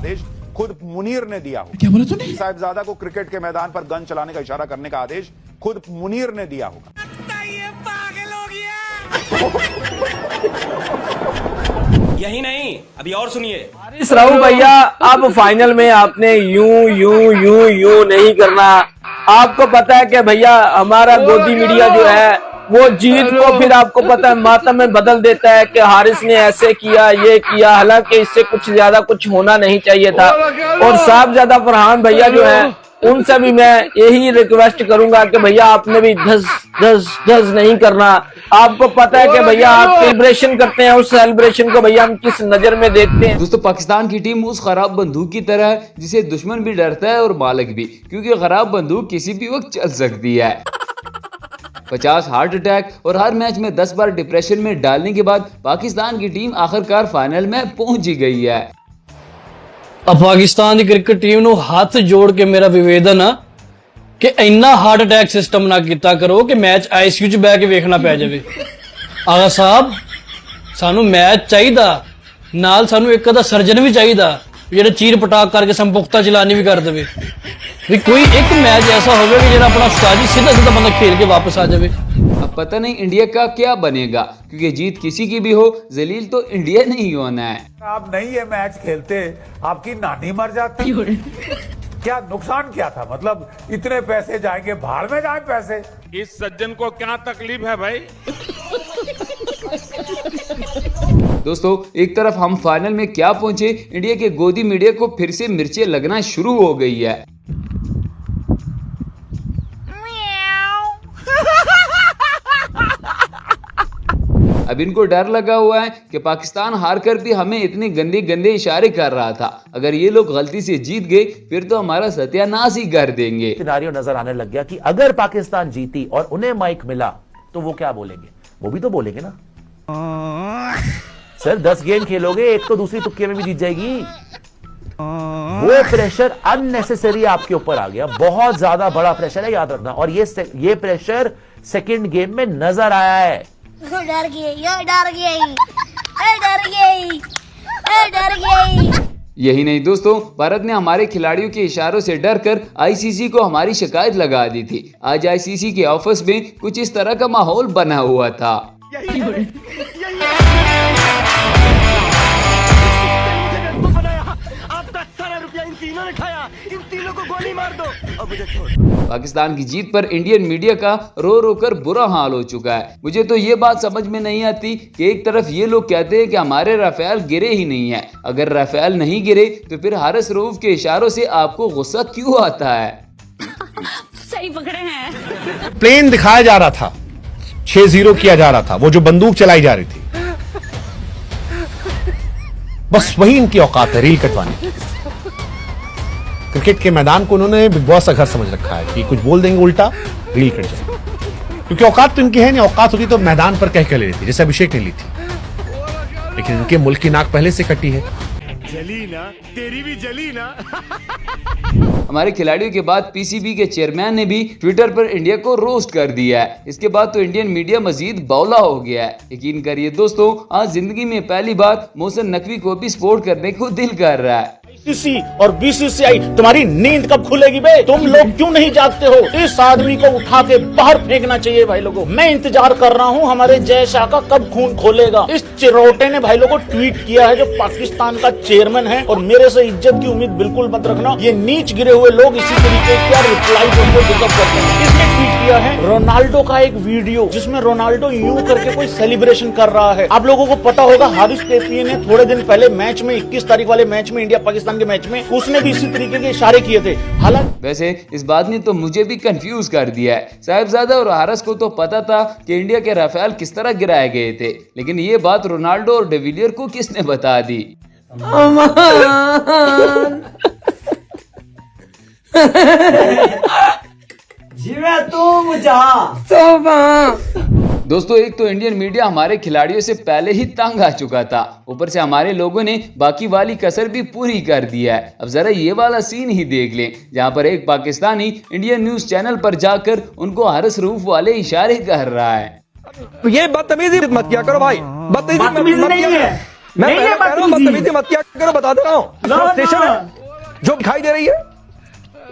आदेश खुद मुनीर ने दिया होगा। क्या बोला तूने? साहिबजादा को क्रिकेट के मैदान पर गन चलाने का इशारा करने का आदेश खुद मुनीर ने दिया होगा। ये पागल हो गया। यही नहीं, अभी और सुनिए। हारिस राव भैया, अब फाइनल में आपने यूं नहीं करना। आपको पता है कि भैया हमारा गोदी मीडिया जो है वो जीत को फिर आपको पता है मातम में बदल देता है कि हारिस ने ऐसे किया, ये किया, हालांकि इससे कुछ ज्यादा कुछ होना नहीं चाहिए था। और साहबजादा फरहान भैया जो है उनसे भी मैं यही रिक्वेस्ट करूंगा कि भैया आपने भी धस नहीं करना। आपको पता है कि भैया आप सेलिब्रेशन करते हैं, उस सेलिब्रेशन को भैया हम किस नजर में देखते हैं। दोस्तों, पाकिस्तान की टीम उस खराब बंदूक की तरह है जिसे दुश्मन भी डरता है और मालिक भी, क्योंकि खराब बंदूक किसी भी वक्त चल सकती है। 50 हार्ट अटैक और हर मैच में 10 बार डिप्रेशन में डालने के बाद पाकिस्तान की टीम आखिरकार फाइनल में पहुंच ही गई है। अब पाकिस्तान की क्रिकेट टीम ਨੂੰ ਹੱਥ ਜੋੜ ਕੇ ਮੇਰਾ ਵਿਵੇਦਨ ਆ ਕਿ ਇੰਨਾ ਹਾਰਟ ਅਟੈਕ ਸਿਸਟਮ ਨਾ ਕੀਤਾ ਕਰੋ ਕਿ ਮੈਚ ਆਈਸੀਯੂ 'ਚ ਬਹਿ ਕੇ ਵੇਖਣਾ ਪੈ ਜਾਵੇ। ਆਗਾ ਸਾਹਿਬ, ਸਾਨੂੰ ਮੈਚ ਚਾਹੀਦਾ, ਨਾਲ ਸਾਨੂੰ ਇੱਕ ਅਦਾ ਸਰਜਨ ਵੀ ਚਾਹੀਦਾ ਜਿਹੜਾ ਚੀਰ ਪਟਾਕ ਕਰਕੇ ਸੰਪੁਖਤਾ ਚਲਾਨੀ ਵੀ ਕਰ ਦੇਵੇ। ਵੀ ਕੋਈ ਇੱਕ ਮੈਚ ਐਸਾ ਹੋਵੇ ਕਿ ਜਿਹੜਾ ਆਪਣਾ ਉਸਤਾਦ सीधा ਬੰਦਾ खेल के वापस आ जावे। अब पता नहीं इंडिया का क्या बनेगा, क्योंकि जीत किसी की भी हो, जलील तो इंडिया नहीं होना है। आप नहीं ये मैच खेलते, आपकी नानी मर जाती। क्या नुकसान क्या था? मतलब इतने पैसे जाएंगे, भाड़ में जाए पैसे। इस सज्जन को क्या तकलीफ है भाई? दोस्तों, एक तरफ हम फाइनल में क्या पहुंचे, इंडिया के गोदी मीडिया को फिर से मिर्चें लगना शुरू हो गई है। अब इनको डर लगा हुआ है कि पाकिस्तान हार कर भी हमें इतने गंदे इशारे कर रहा था। अगर ये लोग गलती से जीत गए फिर तो हमारा सत्यानाश ही कर देंगे। सिनेरियो नजर आने लग गया कि अगर पाकिस्तान जीती और उन्हें माइक मिला तो वो क्या बोलेंगे? वो भी तो बोलेंगे ना, सर 10 गेम खेलोगे, एक तो दूसरी तुक्के में भी जीत जाएगी। वो प्रेशर अननेसेसरी आपके ऊपर आ गया, बहुत ज्यादा बड़ा प्रेशर है, याद रखना। और ये प्रेशर सेकंड गेम में नजर आया है। डर गई। यही नहीं दोस्तों, भारत ने हमारे खिलाड़ियों के इशारों से डरकर आईसीसी को हमारी शिकायत लगा दी थी। आज आईसीसी के ऑफिस में कुछ इस तरह का माहौल बना हुआ था। पाकिस्तान की जीत पर इंडियन मीडिया का रो कर बुरा हाल हो चुका है। मुझे तो ये बात समझ में नहीं आती कि एक तरफ ये लोग कहते हैं कि हमारे राफेल गिरे ही नहीं है। अगर राफेल नहीं गिरे तो फिर हारिस रऊफ के इशारों से आपको गुस्सा क्यों आता है? सही पकड़े हैं। प्लेन दिखाया जा रहा था, 6-0 किया जा रहा था, वो जो बंदूक चलाई जा रही थी, बस वही इनकी औकात है, रील कटवाने की। क्रिकेट के मैदान को उन्होंने बिग बॉस का घर समझ रखा है कि कुछ बोल देंगे उल्टा रील कट जाए, क्योंकि औकात तो इनकी है नहीं। औकात होती तो मैदान पर कह ले लेती, जैसे अभिषेक ने ली थी, लेकिन इनके मुल्क की नाक पहले से कटी है। जली ना, तेरी भी जली ना। हमारे खिलाड़ियों के बाद पीसीबी के चेयरमैन ने भी ट्विटर पर इंडिया को रोस्ट कर दिया है। इसके बाद तो इंडियन मीडिया मजीद बौला हो गया है। यकीन करिए दोस्तों, आज जिंदगी में पहली बार मोहसिन नकवी को भी सपोर्ट करने को दिल कर रहा है। आईसीसी और बीसीसीआई, तुम्हारी नींद कब खुलेगी बे? तुम लोग क्यों नहीं जागते हो? इस आदमी को उठा के बाहर फेंकना चाहिए भाई लोगों। मैं इंतजार कर रहा हूँ हमारे जय शाह का कब खून खोलेगा। इस चिरोटे ने भाई लोगों ट्वीट किया है, जो पाकिस्तान का चेयरमैन है, और मेरे से इज्जत की उम्मीद बिल्कुल मत रखना। ये नीच गिरे हुए लोग इसी तरीके का रिप्लाई उनको डिजर्व करते हैं। इसने ट्वीट किया है रोनाल्डो का एक वीडियो, जिसमें रोनाल्डो यूं करके कोई सेलिब्रेशन कर रहा है। आप लोगों को पता होगा हारिस टेपिये ने थोड़े दिन पहले मैच में 21 तारीख वाले मैच में, इंडिया पाकिस्तान के मैच में, उसने भी इसी तरीके के इशारे किए थे। हालांकि वैसे इस बात ने तो मुझे भी कंफ्यूज कर दिया है। साहिबजादा और हारिस को तो पता था कि इंडिया के राफेल किस तरह गिराए गए थे, लेकिन ये बात रोनाल्डो और डिविलियर को किसने बता दी? दोस्तों, एक तो इंडियन मीडिया हमारे खिलाड़ियों से पहले ही तंग आ चुका था, ऊपर से हमारे लोगों ने बाकी वाली कसर भी पूरी कर दिया है। अब जरा ये वाला सीन ही देख लें, जहां पर एक पाकिस्तानी इंडियन न्यूज चैनल पर जाकर उनको हारिस रऊफ वाले इशारे कर रहा है। ये बदतमीजी मत किया करो भाई, बदतमीजी नहीं है। मैं बदतमीजी मत किया करो, बता दे रहा हूँ। फ्रस्ट्रेशन है जो दिखाई दे रही है।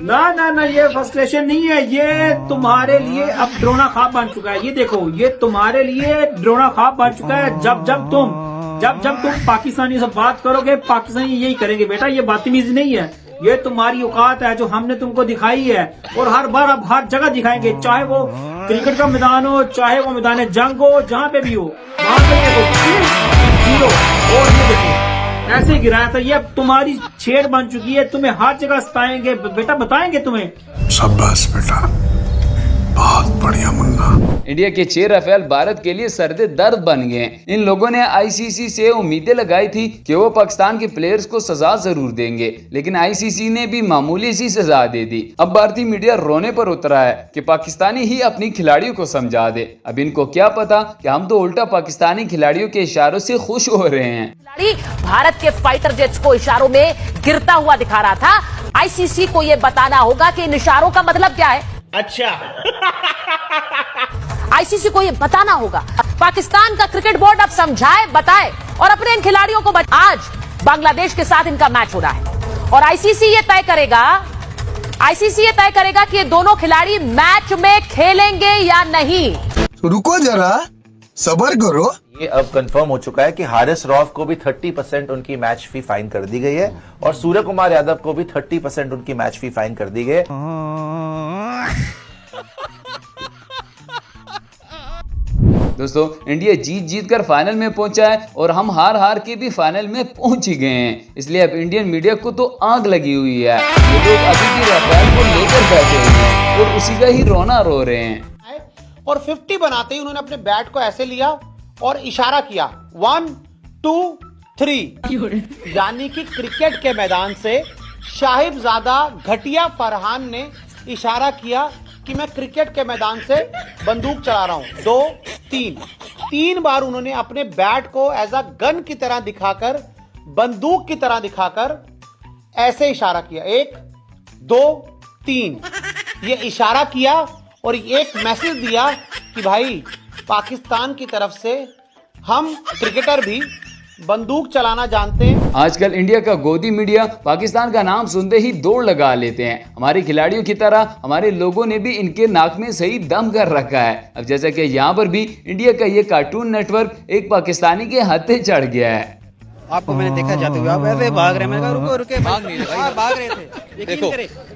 ना ये फ्रस्ट्रेशन नहीं है, ये तुम्हारे लिए अब ड्रोना ख्वाब बन चुका है। ये देखो, ये तुम्हारे लिए ड्रोना ख्वाब बन चुका है। जब तुम पाकिस्तानी से बात करोगे, पाकिस्तानी यही करेंगे बेटा। ये बदतमीजी नहीं है, ये तुम्हारी औकात है जो हमने तुमको दिखाई है, और हर बार अब हर जगह दिखाएंगे, चाहे वो क्रिकेट का मैदान हो, चाहे वो मैदान जंग हो, जहाँ पे भी हो, वहां पे हीरो। और ये देखो ऐसे गिराया था। ये अब तुम्हारी छेड़ बन चुकी है, तुम्हें हर जगह सताएंगे बेटा, बताएंगे तुम्हें। शाबाश बेटा, बहुत बढ़िया मुन्ना। इंडिया के 6 राफेल भारत के लिए सर्दे दर्द बन गए। इन लोगों ने आईसीसी से उम्मीदें लगाई थी कि वो पाकिस्तान के प्लेयर्स को सजा जरूर देंगे, लेकिन आईसीसी ने भी मामूली सी सजा दे दी। अब भारतीय मीडिया रोने पर उतरा है कि पाकिस्तानी ही अपनी खिलाड़ियों को समझा दे। अब इनको क्या पता कि हम तो उल्टा पाकिस्तानी खिलाड़ियों के इशारों से खुश हो रहे हैं। भारत के फाइटर जेट्स को इशारों में गिरता हुआ दिखा रहा था। आईसीसी को यह बताना होगा कि इन इशारों का मतलब क्या है। अच्छा आईसीसी को ये बताना होगा। पाकिस्तान का क्रिकेट बोर्ड अब समझाए, बताए और अपने इन खिलाड़ियों को आज बांग्लादेश के साथ इनका मैच हो रहा है, और आईसीसी ये तय करेगा कि ये दोनों खिलाड़ी मैच में खेलेंगे या नहीं। रुको जरा, सब्र करो। ये अब कंफर्म हो चुका है कि हारिस रौफ को भी 30% उनकी मैच फी फाइन कर दी गई है, और सूर्य कुमार यादव को भी 30% उनकी मैच फी फाइन कर दी गई है। दोस्तों, इंडिया जीत कर फाइनल में पहुंचा है, और हम हार के भी फाइनल में पहुंच ही गए हैं। इसलिए अब इंडियन मीडिया को तो आग लगी हुई है। ये लोग अभी भी राफेल को लेकर बैठे हुए हैं और उसी का ही रोना रो रहे हैं। और 50 बनाते ही उन्होंने अपने बैट को ऐसे लिया और इशारा किया 1 2 3, यानी कि क्रिकेट के मैदान से साहिबजादा घटिया फरहान ने इशारा किया कि मैं क्रिकेट के मैदान से बंदूक चला रहा हूं। 2 3 बार उन्होंने अपने बैट को एज अ गन की तरह दिखाकर, बंदूक की तरह दिखाकर ऐसे इशारा किया। 1 2 3 ये इशारा किया और एक मैसेज दिया कि भाई पाकिस्तान की तरफ से हम क्रिकेटर भी बंदूक चलाना जानते हैं। आजकल इंडिया का गोदी मीडिया पाकिस्तान का नाम सुनते ही दौड़ लगा लेते हैं। हमारे खिलाड़ियों की तरह हमारे लोगों ने भी इनके नाक में सही दम कर रखा है। अब जैसा कि यहाँ पर भी इंडिया का ये कार्टून नेटवर्क एक पाकिस्तानी के हाथे चढ़ गया है। आपको मैंने देखा जाते हुए आप ऐसे भाग रहे हैं। मैंने कहा रुको भाग नहीं रहे, भाग रहे थे। देखो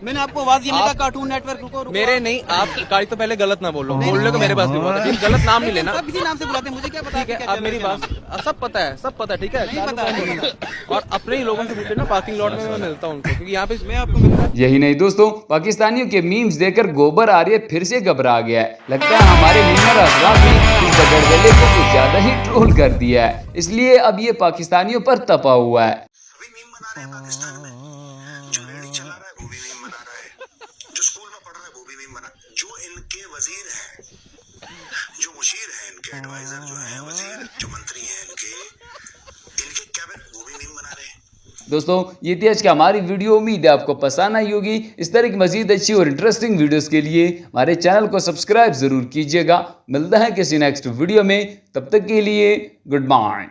मैंने आपको आवाज दिया था कार्टून नेटवर्क, रुको मेरे नहीं, आप गाड़ी तो पहले गलत ना बोलो, बोलने को मेरे पास भी बहुत है, गलत नाम नहीं लेना। किसी नाम से बुलाते हैं, मुझे क्या पता। ठीक है, आप मेरी बात सब पता है, ठीक है, और अपने ही लोगों से पूछे ना, पार्किंग लॉट में मैं मिलता हूँ उनको, क्योंकि यहाँ पे मैं आपको मिलता। यही नहीं दोस्तों, पाकिस्तानियों के मीम्स देखकर गोबर आर्य फिर से घबरा गया है। लगता है हमारे मीमर हजरात ने इस गड़बड़े को कुछ ज्यादा ही ट्रोल कर दिया है, इसलिए अब ये पाकिस्तानियों पर तपा हुआ है। अभी मीम बना रहे हैं पाकिस्तान में, जो रेडी चला रहा है वो भी मीम बना रहा है, जो स्कूल में पढ़ रहा है वो भी मीम बना, जो इनके वजीर हैं, जो मुशीर हैं, इनके एडवाइजर जो हैं, वजीर जो मंत्री हैं, इनके कैबिनेट वो भी मीम बना रहे हैं। दोस्तों, ये थी आज की हमारी वीडियो। उम्मीद है आपको पसंद आई होगी। इस तरह की मजीद अच्छी और इंटरेस्टिंग वीडियोस के लिए हमारे चैनल को सब्सक्राइब जरूर कीजिएगा। मिलता है किसी नेक्स्ट वीडियो में, तब तक के लिए गुड बाय।